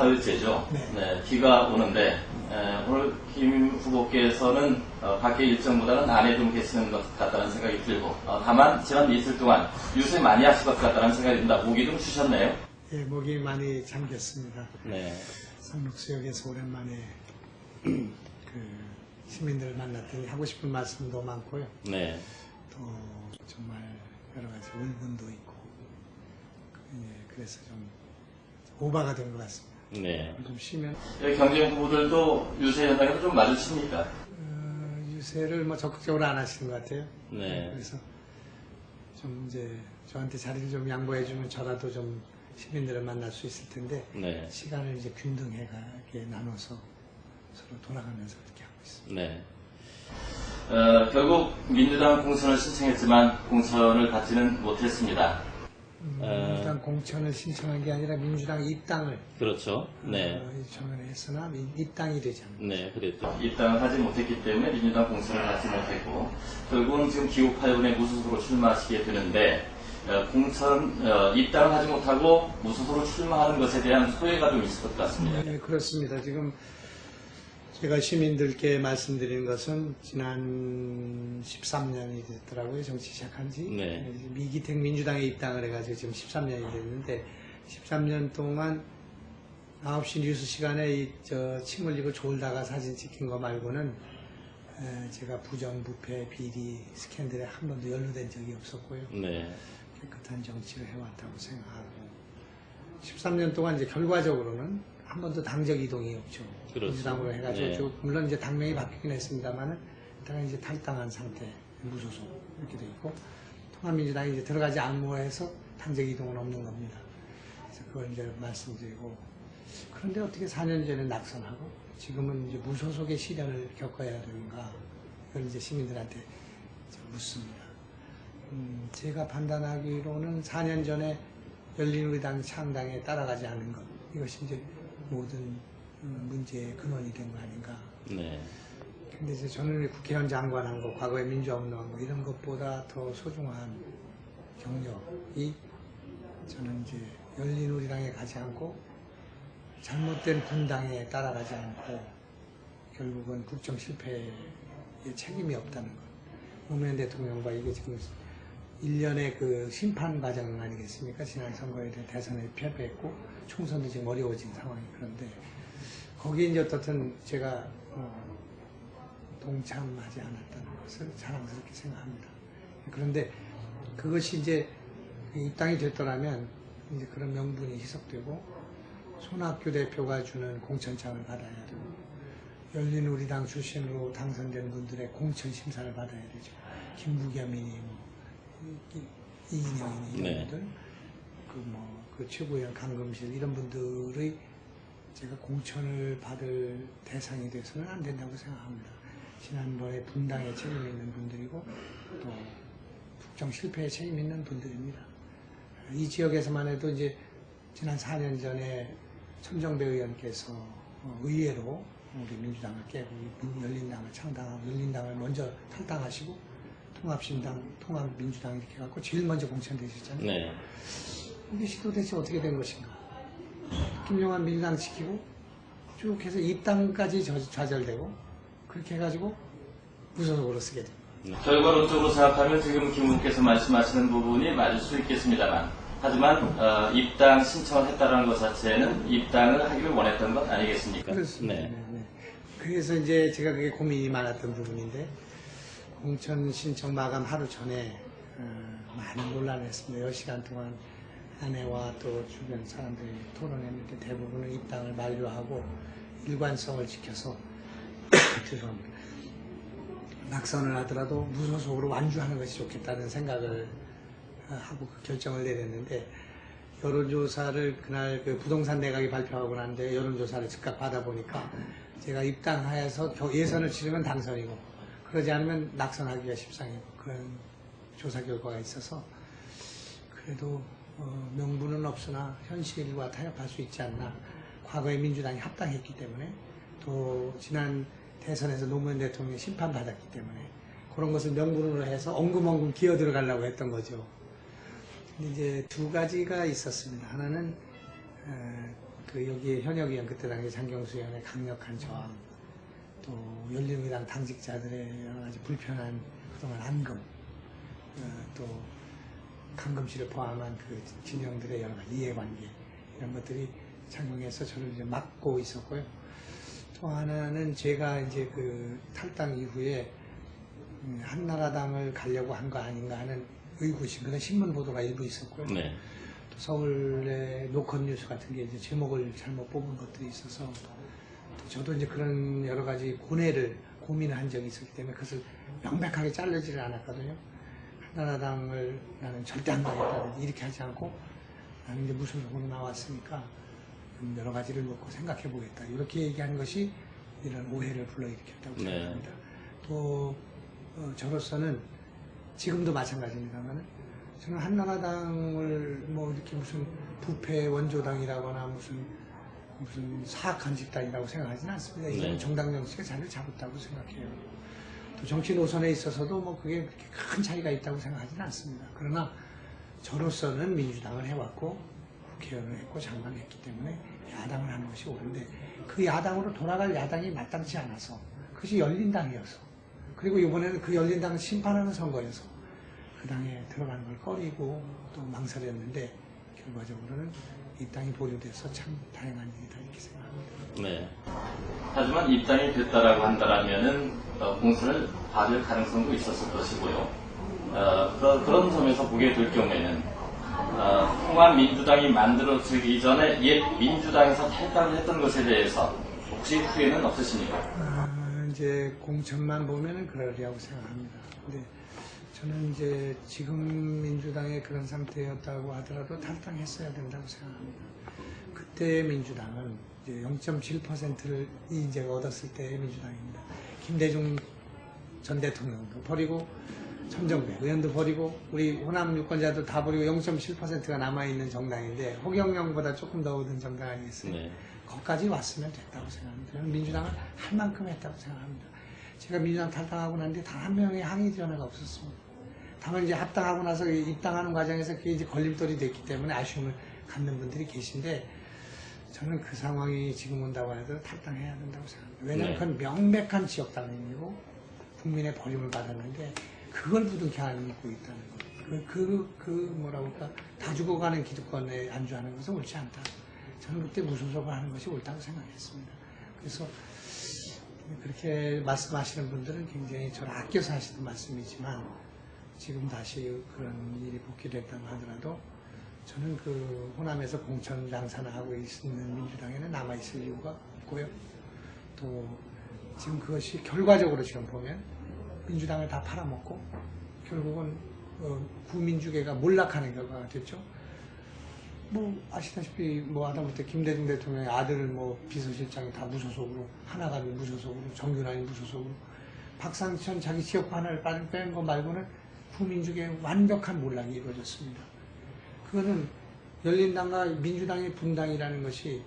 가을째죠. 네. 네, 비가 오는데 오늘 김 후보께서는 밖에 일정보다는 안에 좀 계시는 것 같다는 생각이 들고 다만 지난 이틀 동안 유세 많이 하실 것 같다는 생각이 듭니다. 목이 좀 쉬셨네요. 예, 목이 많이 잠겼습니다. 네. 상록수역에서 오랜만에 그 시민들을 만났더니 하고 싶은 말씀도 많고요. 네. 또 정말 여러 가지 울분도 있고 그래서 좀 오바가 된 것 같습니다. 네. 좀 쉬면 경쟁 후보들도 유세 현장에서 좀 마주칩니까? 유세를 뭐 적극적으로 안 하시는 것 같아요. 네. 그래서 좀 이제 저한테 자리를 좀 양보해주면 저라도 좀 시민들을 만날 수 있을 텐데 네. 시간을 이제 균등하게 나눠서 서로 돌아가면서 그렇게 하고 있습니다. 네. 결국 민주당 공천을 신청했지만 공천을 받지는 못했습니다. 민주당 공천을 신청한 게 아니라 민주당 입당을 그렇죠. 네. 요청을 했으나 입당이 되지 않았죠. 네, 그랬죠. 입당을 하지 못했기 때문에 민주당 공천을 받지 못했고 결국은 지금 기호8번에 무소속으로 출마하시게 되는데 입당을 하지 못하고 무소속으로 출마하는 것에 대한 소외가 좀 있을 것 같습니다. 네, 그렇습니다. 지금 제가 시민들께 말씀드린 것은 지난 13년이 됐더라고요. 정치 시작한 지. 네. 미기택 민주당에 입당을 해가지고 지금 13년이 됐는데 13년 동안 9시 뉴스 시간에 침 흘리고 졸다가 사진 찍힌 거 말고는 제가 부정, 부패, 비리, 스캔들에 한 번도 연루된 적이 없었고요. 네. 깨끗한 정치를 해왔다고 생각하고 13년 동안 이제 결과적으로는 한 번도 당적 이동이 없죠. 그렇죠. 민주당으로 해가지고 네. 물론 이제 당명이 바뀌긴 했습니다만은 일단 이제 탈당한 상태, 무소속 이렇게 돼 있고 통합민주당이 이제 들어가지 않고 해서 당적 이동은 없는 겁니다. 그래서 그걸 이제 말씀드리고 그런데 어떻게 4년 전에 낙선하고 지금은 이제 무소속의 시련을 겪어야 되는가 이걸 이제 시민들한테 묻습니다. 제가 판단하기로는 4년 전에 열린우리당 창당에 따라가지 않은 것 이것이 이제 모든 문제의 근원이 된 거 아닌가. 네. 근데 이제 저는 국회의원 장관한 거, 과거에 민주화운동한 거 이런 것보다 더 소중한 경력이 저는 이제 열린우리당에 가지 않고 잘못된 분당에 따라가지 않고 결국은 국정 실패에 책임이 없다는 것. 노무현 대통령과 이게 지금 1년의 그 심판 과정 아니겠습니까? 지난 선거에 대선에 패배했고 총선도 지금 어려워진 상황이 그런데 거기에 이제 어떻든 제가 동참하지 않았다는 것을 자랑스럽게 생각합니다. 그런데 그것이 이제 입당이 됐더라면 이제 그런 명분이 희석되고 손학규 대표가 주는 공천장을 받아야 되고 열린우리당 출신으로 당선된 분들의 공천 심사를 받아야 되죠. 김부겸이니 이인영이니 이런 네. 분들 그 최고위원 강금실 이런 분들의 제가 공천을 받을 대상이 돼서는 안 된다고 생각합니다. 지난번에 분당에 책임 있는 분들이고 또 국정 실패에 책임 있는 분들입니다. 이 지역에서만 해도 이제 지난 4년 전에 천정배 의원께서 의외로 우리 민주당을 깨고 열린당을 창당하고 열린당을 먼저 탈당하시고 통합민주당 이렇게 해갖고 제일 먼저 공천되셨잖아요. 네. 이것이 도대체 어떻게 된 것인가. 김용환 민주당 지키고 쭉 해서 입당까지 좌절되고 그렇게 해가지고 무소속으로 쓰게 됩니다. 결과론적으로 생각하면 지금 김 후보께서 말씀하시는 부분이 맞을 수 있겠습니다만 하지만 입당 신청을 했다는 것 자체는 입당을 하기를 원했던 것 아니겠습니까? 그렇습니다. 네. 네. 그래서 이제 제가 그게 고민이 많았던 부분인데 공천 신청 마감 하루 전에 많은 논란을 했습니다. 10시간 동안 아내와 또 주변 사람들이 토론했는데 대부분은 입당을 만료하고 일관성을 지켜서 죄송합니다. 낙선을 하더라도 무소속으로 완주하는 것이 좋겠다는 생각을 하고 그 결정을 내렸는데 여론조사를 그날 그 부동산 내각이 발표하고 났는데 여론조사를 즉각 받아보니까 제가 입당하여서 예선을 치르면 당선이고 그러지 않으면 낙선하기가 십상이고 그런 조사 결과가 있어서 그래도 명분은 없으나 현실과 타협할 수 있지 않나. 과거에 민주당이 합당했기 때문에 또 지난 대선에서 노무현 대통령이 심판받았기 때문에 그런 것을 명분으로 해서 엉금엉금 기어 들어가려고 했던 거죠. 근데 이제 두 가지가 있었습니다. 하나는 그 그 여기에 현역 의원 그때 당시 장경수 의원의 강력한 저항, 또 열린우리당 당직자들의 여러 가지 불편한 그동안 앙금, 또 강금씨를 포함한 그 진영들의 여러 가지 이해관계 이런 것들이 작용해서 저를 이제 막고 있었고요. 또 하나는 제가 이제 그 탈당 이후에 한나라당을 가려고 한 거 아닌가 하는 의구심, 그런 신문 보도가 일부 있었고요. 네. 또 서울의 노컷 뉴스 같은 게 이제 제목을 잘못 뽑은 것들이 있어서 또 저도 이제 그런 여러 가지 고민을 한 적이 있었기 때문에 그것을 명백하게 자르지를 않았거든요. 한나라당을 나는 절대 안 가겠다 이렇게 하지 않고 나는 이제 무소속으로 나왔으니까 여러 가지를 놓고 생각해 보겠다 이렇게 얘기하는 것이 이런 오해를 불러일으켰다고 생각합니다. 또 저로서는 지금도 마찬가지입니다만 저는 한나라당을 뭐 이렇게 무슨 부패 원조당이라거나 무슨 사악한 집단이라고 생각하지는 않습니다. 이제는 정당 정치가 자리를 잡았다고 생각해요. 또 정치 노선에 있어서도 뭐 그게 그렇게 큰 차이가 있다고 생각하지는 않습니다. 그러나 저로서는 민주당을 해왔고 국회의원을 했고 장관을 했기 때문에 야당을 하는 것이 옳은데 그 야당으로 돌아갈 야당이 마땅치 않아서 그것이 열린당이어서 그리고 이번에는 그 열린당을 심판하는 선거여서 그 당에 들어가는 걸 꺼리고 또 망설였는데 결과적으로는 입당이 보류돼서 참 다행한 일이다 이렇게 생각합니다. 네. 하지만 입당이 됐다라고 한다면은 공천을 받을 가능성도 있었을 것이고요. 그런 점에서 보게 될 경우에는 통합민주당이 만들어지기 전에 옛 민주당에서 탈당을 했던 것에 대해서 혹시 후회는 없으십니까? 이제 공천만 보면은 그러리라고 생각합니다. 근데 저는 이제 지금 민주당의 그런 상태였다고 하더라도 탈당했어야 된다고 생각합니다. 그때의 민주당은 이제 0.7%를 인재가 얻었을 때의 민주당입니다. 김대중 전 대통령도 버리고 천정배 의원도 버리고 우리 호남 유권자도 다 버리고 0.7%가 남아있는 정당인데 허경영보다 조금 더 얻은 정당 아니겠습니까? 네. 거기까지 왔으면 됐다고 생각합니다. 저는 민주당을 할 만큼 했다고 생각합니다. 제가 민주당 탈당하고 난 뒤에 단 한 명의 항의 전화가 없었습니다. 다만 이제 합당하고 나서 입당하는 과정에서 그게 이제 걸림돌이 됐기 때문에 아쉬움을 갖는 분들이 계신데 저는 그 상황이 지금 온다고 해도 탈당해야 된다고 생각합니다. 왜냐하면 그건 명백한 지역당이고 국민의 버림을 받았는데 그걸 부둥켜 안고 있다는 거. 뭐라고 할까 다 죽어가는 기득권에 안주하는 것은 옳지 않다. 저는 그때 무소속을 하는 것이 옳다고 생각했습니다. 그래서 그렇게 말씀하시는 분들은 굉장히 저를 아껴서 하시는 말씀이지만 지금 다시 그런 일이 복귀됐다고 하더라도 저는 그 호남에서 공천 장사를 하고 있는 민주당에는 남아있을 이유가 없고요. 또 지금 그것이 결과적으로 지금 보면 민주당을 다 팔아먹고 결국은 구민주계가 몰락하는 결과가 됐죠. 뭐 아시다시피 뭐 하다못해 김대중 대통령의 아들 뭐 비서실장이 다 무소속으로 하나갑이 무소속으로 정균환이 무소속으로 박상천 자기 지역구 하나를 뺀 거 말고는 구민주계의 완벽한 몰락이 이루어졌습니다. 그거는 열린당과 민주당의 분당이라는 것이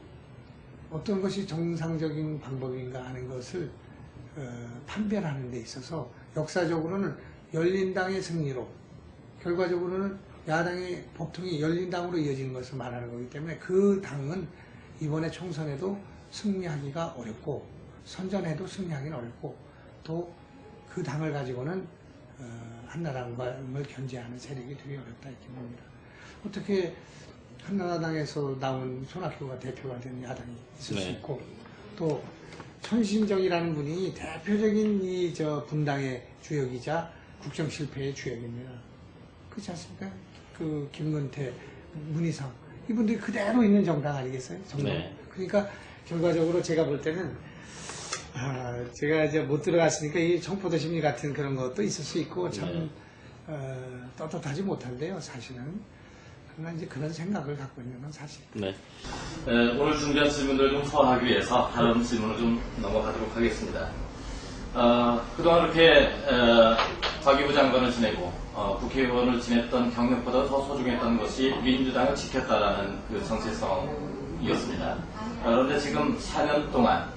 어떤 것이 정상적인 방법인가 하는 것을 판별하는 데 있어서 역사적으로는 열린당의 승리로 결과적으로는 야당의 법통이 열린당으로 이어지는 것을 말하는 거기 때문에 그 당은 이번에 총선에도 승리하기가 어렵고 선전에도 승리하기는 어렵고 또 그 당을 가지고는 한나라당을 견제하는 세력이 되게 어렵다 이렇게 봅니다. 어떻게 한나라당에서 나온 손학규가 대표가 된 야당이 있을 수 있고 또 천신정이라는 분이 대표적인 이 분당의 주역이자 국정 실패의 주역입니다. 그렇지 않습니까? 그 김근태, 문희상 이분들이 그대로 있는 정당 아니겠어요? 정당. 네. 그러니까 결과적으로 제가 볼 때는 제가 이제 못 들어갔으니까 이 청포도 심리 같은 그런 것도 있을 수 있고 참 떳떳하지 못한데요, 사실은. 그러나 이제 그런 생각을 갖고 있는 건 사실입니다. 네. 오늘 준비한 질문들을 좀 소화하기 위해서 다른 질문을 좀 넘어가도록 하겠습니다. 그동안 이렇게 과기부 장관을 지내고 국회의원을 지냈던 경력보다 더 소중했던 것이 민주당을 지켰다라는 그 정체성이었습니다. 그런데 지금 4년 동안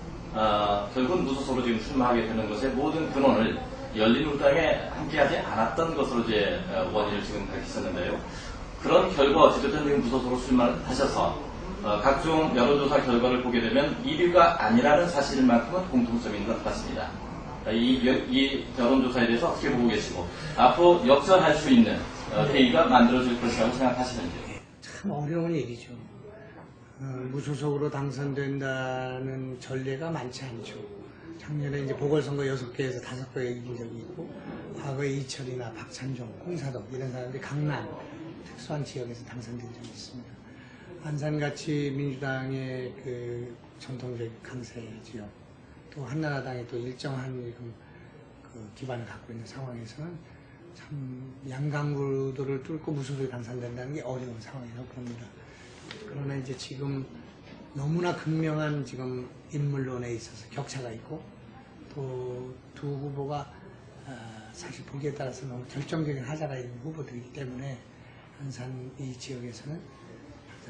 결국은 무소속으로 지금 출마하게 되는 것의 모든 근원을 열린우리당에 함께하지 않았던 것으로 이제 원인을 지금 밝히셨는데요. 그런 결과 어찌됐든 지금 무소속으로 출마를 하셔서 각종 여론조사 결과를 보게 되면 1위가 아니라는 사실만큼은 공통점이 있는 것 같습니다. 이 여론조사에 대해서 어떻게 보고 계시고 앞으로 역전할 수 있는 회의가 만들어질 것이라고 생각하시는지요? 참 어려운 일이죠. 무소속으로 당선된다는 전례가 많지 않죠. 작년에 이제 보궐선거 6개에서 5개 이긴 적이 있고, 과거에 이철이나 박찬종, 홍사덕 이런 사람들이 강남 특수한 지역에서 당선된 적이 있습니다. 안산같이 민주당의 그 전통적 강세 지역, 또 한나라당이 또 일정한 그 기반을 갖고 있는 상황에서는 참 양강구도를 뚫고 무소속이 당선된다는 게 어려운 상황이라고 봅니다. 그러나 이제 지금 너무나 극명한 지금 인물론에 있어서 격차가 있고 또 두 후보가 사실 보기에 따라서 너무 결정적인 하자가 있는 후보들이기 때문에 안산 이 지역에서는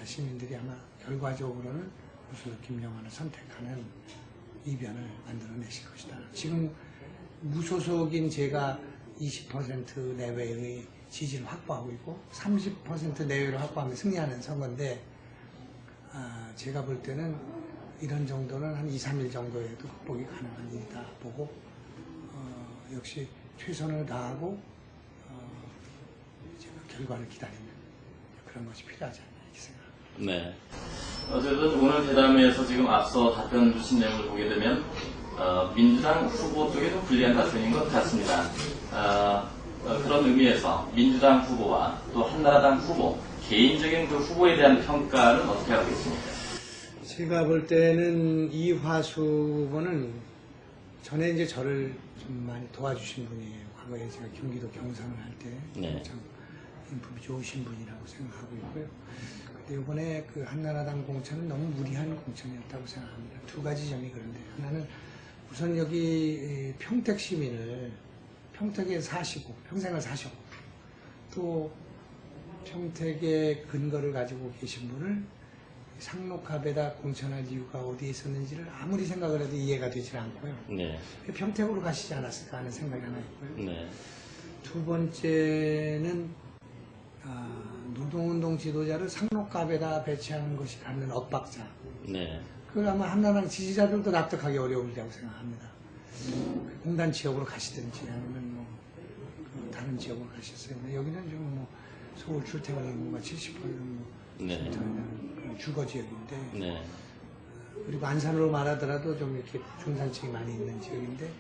시민들이 아마 결과적으로는 무소속 김영환을 선택하는 이변을 만들어내실 것이다. 지금 무소속인 제가 20% 내외의 지지를 확보하고 있고 30% 내외를 확보하면 승리하는 선거인데 제가 볼 때는 이런 정도는 한 2, 3일 정도에도 극복이 가능한 일이다 보고 역시 최선을 다하고 제가 결과를 기다리는 그런 것이 필요하지 않나 이렇게 생각합니다. 네. 어쨌든 오늘 대담회에서 지금 앞서 답변 주신 내용을 보게 되면 민주당 후보 쪽에 좀 불리한 답변인 것 같습니다. 그런 의미에서 민주당 후보와 또 한나라당 후보 개인적인 그 후보에 대한 평가는 어떻게 하고 계십니까? 제가 볼 때는 이화수 후보는 전에 이제 저를 좀 많이 도와주신 분이에요. 과거에 제가 경기도 경선을 할 때 참 인품이 좋으신 분이라고 생각하고 있고요. 근데 이번에 그 한나라당 공천은 너무 무리한 공천이었다고 생각합니다. 두 가지 점이 그런데 하나는 우선 여기 평택 시민을 평택에 사시고 평생을 사셨고 또 평택의 근거를 가지고 계신 분을 상록갑에다 공천할 이유가 어디에 있었는지를 아무리 생각을 해도 이해가 되질 않고요. 네. 평택으로 가시지 않았을까 하는 생각이 하나 있고요. 네. 두 번째는 노동운동 지도자를 상록갑에다 배치하는 것이 갖는 엇박자. 네. 그걸 아마 한나라당 지지자들도 납득하기 어려울리라고 생각합니다. 공단 지역으로 가시든지 아니면 뭐 다른 지역으로 가셨어요. 여기는 좀 뭐 서울 출퇴근 인구가 70%는 네. 그런 주거 지역인데 네. 그리고 안산으로 말하더라도 좀 이렇게 중산층이 많이 있는 지역인데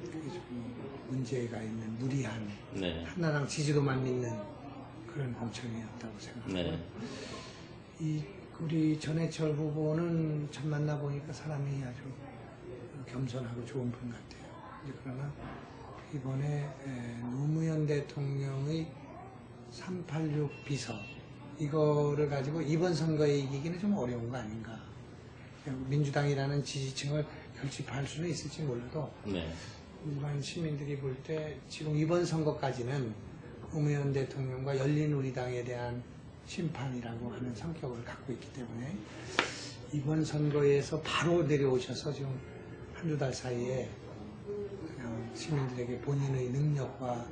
그게 좀 문제가 있는 무리한 네. 한나라당 지지도만 믿는 그런 공천이었다고 생각합니다. 네. 우리 전해철 후보는 참 만나보니까 사람이 아주 겸손하고 좋은 분 같아요. 그러나 이번에 노무현 대통령의 386 비서 이거를 가지고 이번 선거에 이기기는 좀 어려운 거 아닌가. 민주당이라는 지지층을 결집할 수는 있을지 몰라도 네. 일반 시민들이 볼 때 지금 이번 선거까지는 노무현 대통령과 열린우리당에 대한 심판이라고 하는 성격을 갖고 있기 때문에 이번 선거에서 바로 내려오셔서 지금 한두 달 사이에 그냥 시민들에게 본인의 능력과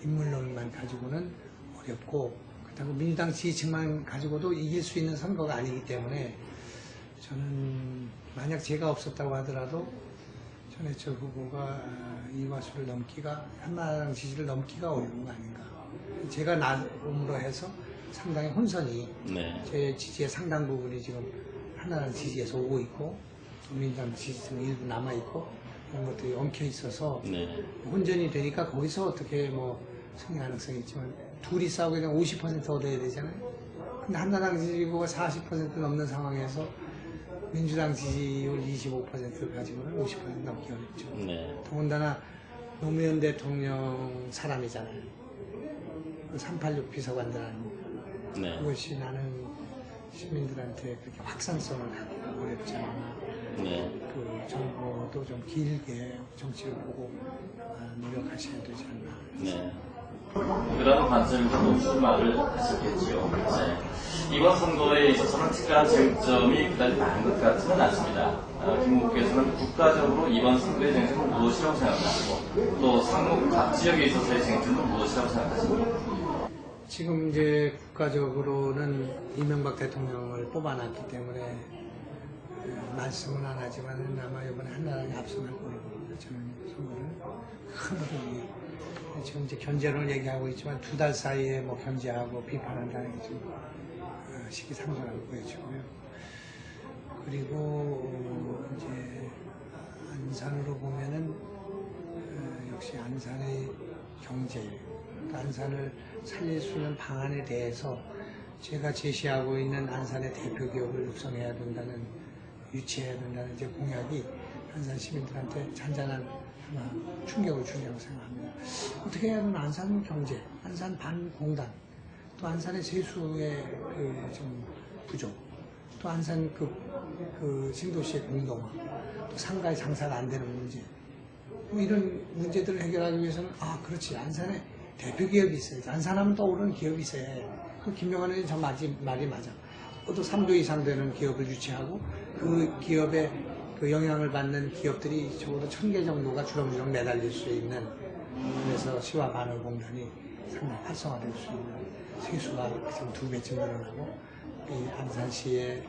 인물론만 가지고는 어렵고 그렇다고 민주당 지지층만 가지고도 이길 수 있는 선거가 아니기 때문에 저는 만약 제가 없었다고 하더라도 전해철 후보가 이화수를 넘기가 한나라당 지지를 넘기가 어려운 거 아닌가. 제가 나옴으로 해서 상당히 혼선이 네. 제 지지의 상당 부분이 지금 한나라당 지지에서 오고 있고 민주당 지지층은 일부 남아있고 이런 것들이 엉켜 있어서 네. 혼전이 되니까 거기서 어떻게 뭐 승리 가능성이 있지만 둘이 싸우게 되면 50% 얻어야 되잖아요. 근데 한나라당 지지율가 40% 넘는 상황에서 민주당 지지율 25%를 가지고는 50% 넘기 어렵죠. 네. 더군다나 노무현 대통령 사람이잖아요. 386 비서관들 아닙니까? 네. 그것이 나는 시민들한테 그렇게 확산성을 갖고 어렵지 않나. 네. 그 정부도 좀 길게 정치를 보고 노력하셔야 되지 않나. 네. 그런 관점에서 출마를 하셨겠지요. 네. 이번 선거에 있어서는 특별한 쟁점이 그다지 많은 것 같지는 않습니다. 김 후보께서는 국가적으로 이번 선거의 쟁점은 무엇이라고 생각하시고 또 상록 각 지역에 있어서의 쟁점은 무엇이라고 생각하십니까? 지금 이제 국가적으로는 이명박 대통령을 뽑아놨기 때문에 말씀은 안 하지만 아마 이번에 한나라에 압승할 거라고 봅니다. 저는 선거를 큰 흐름이 지금 이제 견제론을 얘기하고 있지만 2달 사이에 뭐 견제하고 비판한다는 게 지금 시기상조라고 보여지고요. 그리고 이제 안산으로 보면은 역시 안산의 경제, 안산을 살릴 수 있는 방안에 대해서 제가 제시하고 있는 안산의 대표 기업을 육성해야 된다는, 유치해야 된다는 이제 공약이 안산 시민들한테 잔잔한 하나 충격을 주려고 생각합니다. 어떻게 해야 하면 안산 경제, 안산 반공단, 또 안산의 세수의 좀 부족, 또 안산 그 신도시의 공동화, 또 상가의 장사가 안 되는 문제, 뭐 이런 문제들을 해결하기 위해서는 그렇지, 안산에 대표 기업이 있어야지. 안산하면 떠오르는 기업이 있어야 해. 그 김영환 의원 저 말이 맞아. 또 3조 이상 되는 기업을 유치하고 그 기업에 그 영향을 받는 기업들이 적어도 1000개 정도가 주렁주렁 매달릴 수 있는, 그래서 시와 마을공단이 상당히 활성화될 수 있는, 세수가 지금 2배쯤 늘어나고 이 안산시의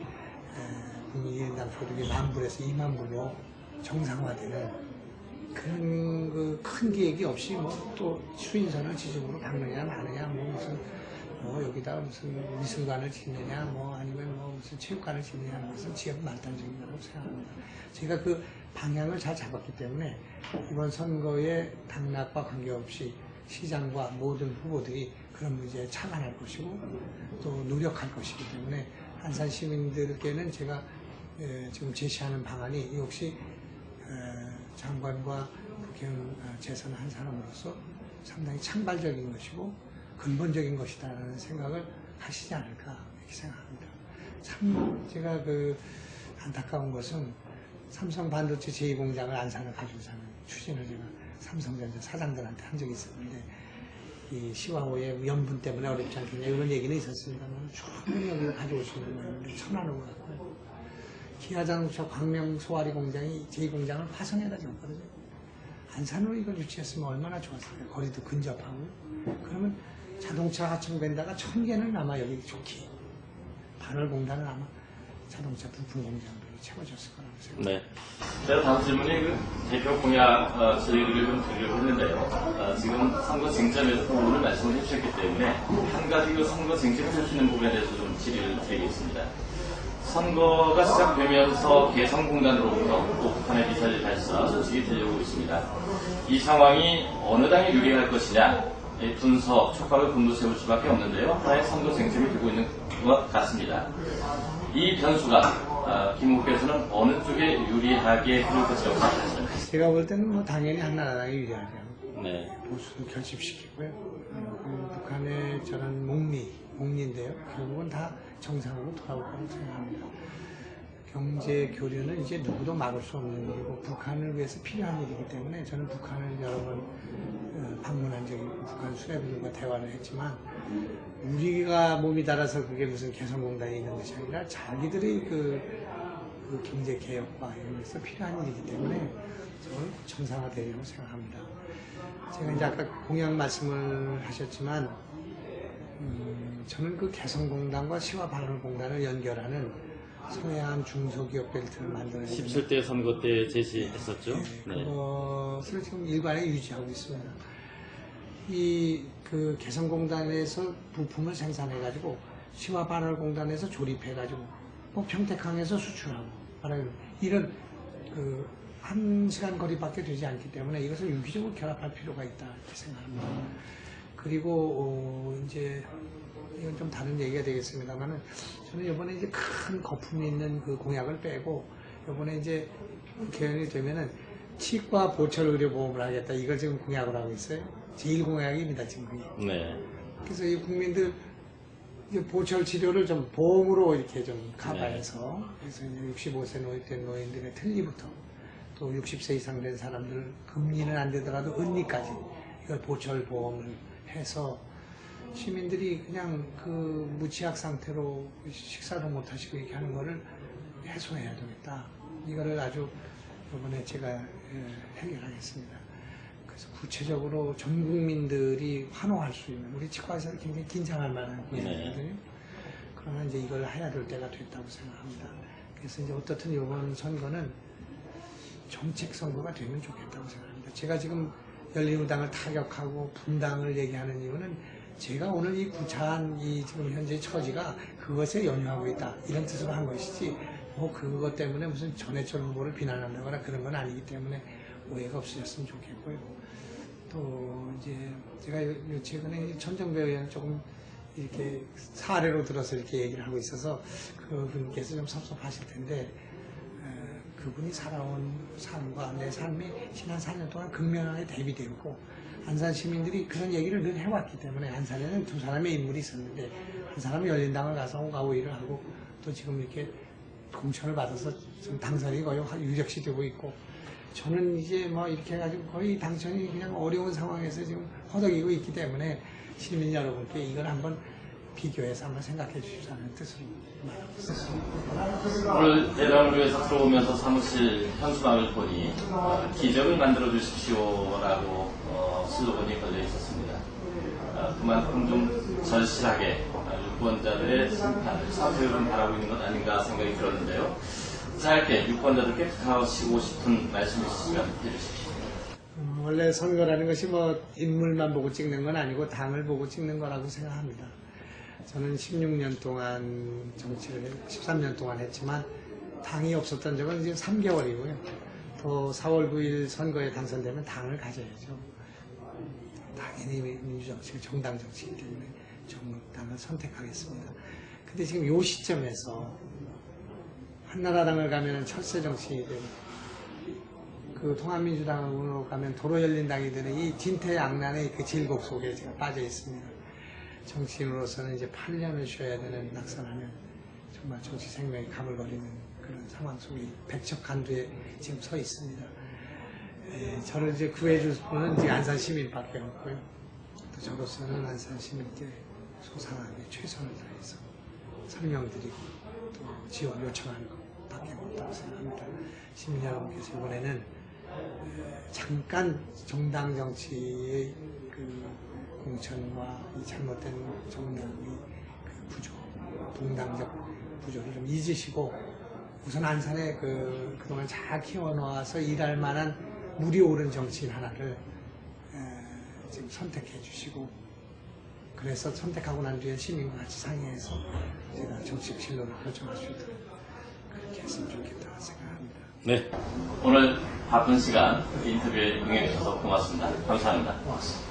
국민 1인당 소득이 10,000불에서 20,000불로 정상화되는 그런 그 큰 계획이 없이 뭐 또 수인선을 지점으로 박느냐 마느냐, 뭐 무슨 여기다 무슨 미술관을 짓느냐, 뭐 아니면 뭐 무슨 체육관을 짓느냐 하는 것은 지역 말단적이라고 생각합니다. 제가 그 방향을 잘 잡았기 때문에 이번 선거의 당락과 관계없이 시장과 모든 후보들이 그런 문제에 참여할 것이고 또 노력할 것이기 때문에 안산 시민들께는 제가 지금 제시하는 방안이 역시 장관과 국회의원 재선을 한 사람으로서 상당히 창발적인 것이고 근본적인 것이다라는 생각을 하시지 않을까 이렇게 생각합니다. 참 제가 그 안타까운 것은 삼성 반도체 제2공장을 안산을 가지고 사는 추진을 제가 삼성전자 사장들한테 한 적이 있었는데 이 시와호의 연분 때문에 어렵지 않겠냐 이런 얘기는 있었습니다만 충분히 여기를 가져올 수 있는 거였는데 천안으로 갔고 기아자동차 광명 소화리 공장이 제2공장을 화성에다 줬거든요. 안산으로 이걸 유치했으면 얼마나 좋았을까요. 거리도 근접하고. 그러면 자동차 하청된다가 1000개는 아마 여기 좋기. 반월공단은 아마 자동차 부품 공장으로 채워졌을 거라고 생각합니다. 네. 제가 다음 질문이 그 대표 공약 질의를 좀 드리려고 했는데요. 지금 선거 쟁점에서 오늘 말씀을 해주셨기 때문에 한 가지 그 선거 쟁점을 하시는 부분에 대해서 좀 질의를 드리겠습니다. 선거가 시작되면서 개성공단으로부터 또 북한의 미사일 발사 소식이 들려오고 있습니다. 이 상황이 어느 당이 유리할 것이냐, 분석, 촉각을 곤두세울 수밖에 없는데요. 하나의 선거 쟁점이 되고 있는 것 같습니다. 이 변수가 김 후보께서는 어느 쪽에 유리하게 흐를 것이라고 생각하십니까? 제가 볼 때는 뭐 당연히 한나라당이 유리하죠. 네. 보수도 결집시키고요. 북한의 저는 목리인데요. 결국은 다 정상으로 돌아올 거라고 생각합니다. 경제 교류는 이제 누구도 막을 수 없는 일이고 북한을 위해서 필요한 일이기 때문에 저는 북한을 여러 번 방문한 적이 있고 북한 수뇌부들과 대화를 했지만 우리가 몸이 달아서 그게 무슨 개성공단이 있는 것이 아니라 자기들의 그 경제 개혁과 이런 것에서 필요한 일이기 때문에 저는 정상화되리라고 생각합니다. 제가 이제 아까 공약 말씀을 하셨지만 저는 그 개성공단과 시와발월공단을 연결하는 서해안 중소기업 벨트를 만들어야 된다. 17대 선거 때 제시했었죠. 네. 그것을 지금 일관에 유지하고 있습니다. 그 개성공단에서 부품을 생산해가지고 시와발월공단에서 조립해가지고 뭐 평택항에서 수출하고 이런 그 1시간 거리밖에 되지 않기 때문에 이것을 유기적으로 결합할 필요가 있다 이렇게 생각합니다. 그리고 이제 이건 좀 다른 얘기가 되겠습니다만은 저는 이번에 이제 큰 거품이 있는 그 공약을 빼고 이번에 이제 개헌이 되면은 치과 보철 의료보험을 하겠다 이걸 지금 공약을 하고 있어요. 제1공약입니다 지금 그게. 네. 그래서 이 국민들 이제 보철 치료를 좀 보험으로 이렇게 좀 커버해서 그래서 이제 65세 노입된 노인들의 틀니부터 또 60세 이상 된 사람들 금리는 안 되더라도 은리까지 이걸 보철 보험을 해서 시민들이 그냥 그 무취학 상태로 식사도 못 하시고 이렇게 하는 거를 해소해야 되겠다. 이거를 아주 이번에 제가 해결하겠습니다. 그래서 구체적으로 전 국민들이 환호할 수 있는, 우리 치과에서 굉장히 긴장할 만한 분야거든요. 그러나 이제 이걸 해야 될 때가 됐다고 생각합니다. 그래서 이제 어떻든 이번 선거는 정책 선거가 되면 좋겠다고 생각합니다. 제가 지금 열린우당을 타격하고 분당을 얘기하는 이유는 제가 오늘 이 구차한 이 지금 현재 처지가 그것에 연유하고 있다 이런 뜻으로 한 것이지 뭐 그것 때문에 무슨 전해철 후보를 비난한다거나 그런 건 아니기 때문에 오해가 없으셨으면 좋겠고요. 또 이제 제가 최근에 천정배 의원 조금 이렇게 사례로 들어서 이렇게 얘기를 하고 있어서 그분께서 좀 섭섭하실 텐데 그분이 살아온 삶과 내 삶이 지난 4년 동안 극명하게 대비되었고 안산 시민들이 그런 얘기를 늘 해왔기 때문에 안산에는 두 사람의 인물이 있었는데 한 사람은 열린당을 가서 오가오이를 하고 또 지금 이렇게 공천을 받아서 지금 당선이 거의 유력시 되고 있고 저는 이제 뭐 이렇게 해가지고 거의 당선이 그냥 어려운 상황에서 지금 허덕이고 있기 때문에 시민 여러분께 이걸 한번 비교해서 한번 생각해 주시라는 뜻으로 말하고 있습니다. 오늘 대담을 위해서 들어오면서 사무실 현수막을 보니 기적을 만들어 주십시오라고 슬로건이 걸려 있었습니다. 그만큼 좀 절실하게 유권자들의 심판을 사퇴를 바라고 있는 것 아닌가 생각이 들었는데요. 짧게 유권자들께 부탁하시고 싶은 말씀 있으시면 해주십시오. 원래 선거라는 것이 뭐 인물만 보고 찍는 건 아니고 당을 보고 찍는 거라고 생각합니다. 저는 16년 동안 정치를 13년 동안 했지만 당이 없었던 적은 지금 3개월이고요. 또 4월 9일 선거에 당선되면 당을 가져야죠. 당연히 민주정치, 정당 정치이기 때문에 정당을 선택하겠습니다. 근데 지금 이 시점에서 한나라당을 가면 철새 정치이든 그 통합민주당으로 가면 도로열린당이 되는 이 진퇴양난의 그 질곡 속에 제가 빠져 있습니다. 정치인으로서는 이제 8년을 쉬어야 되는 낙선하면 정말 정치 생명이 가물거리는 그런 상황 속에 백척간두에 지금 서 있습니다. 저를 이제 구해줄 분은 이제 안산 시민밖에 없고요. 또 저로서는 안산 시민께 소상하게 최선을 다해서 설명드리고 또 지원 요청하는 것밖에 없다고 생각합니다. 시민 여러분께서 이번에는 잠깐 정당 정치의 그 공천과 이 잘못된 정당의 그 구조, 동당적 구조를 좀 잊으시고 우선 안산에 그동안 잘 키워놓아서 일할 만한 물이 오른 정치인 하나를 지금 선택해 주시고 그래서 선택하고 난 뒤에 시민과 같이 상의해서 제가 정치적 진로를 결정할 수 있도록 그렇게 했으면 좋겠다고 생각합니다. 네, 오늘 바쁜 시간 인터뷰에 응해주셔서 고맙습니다. 감사합니다. 고맙습니다.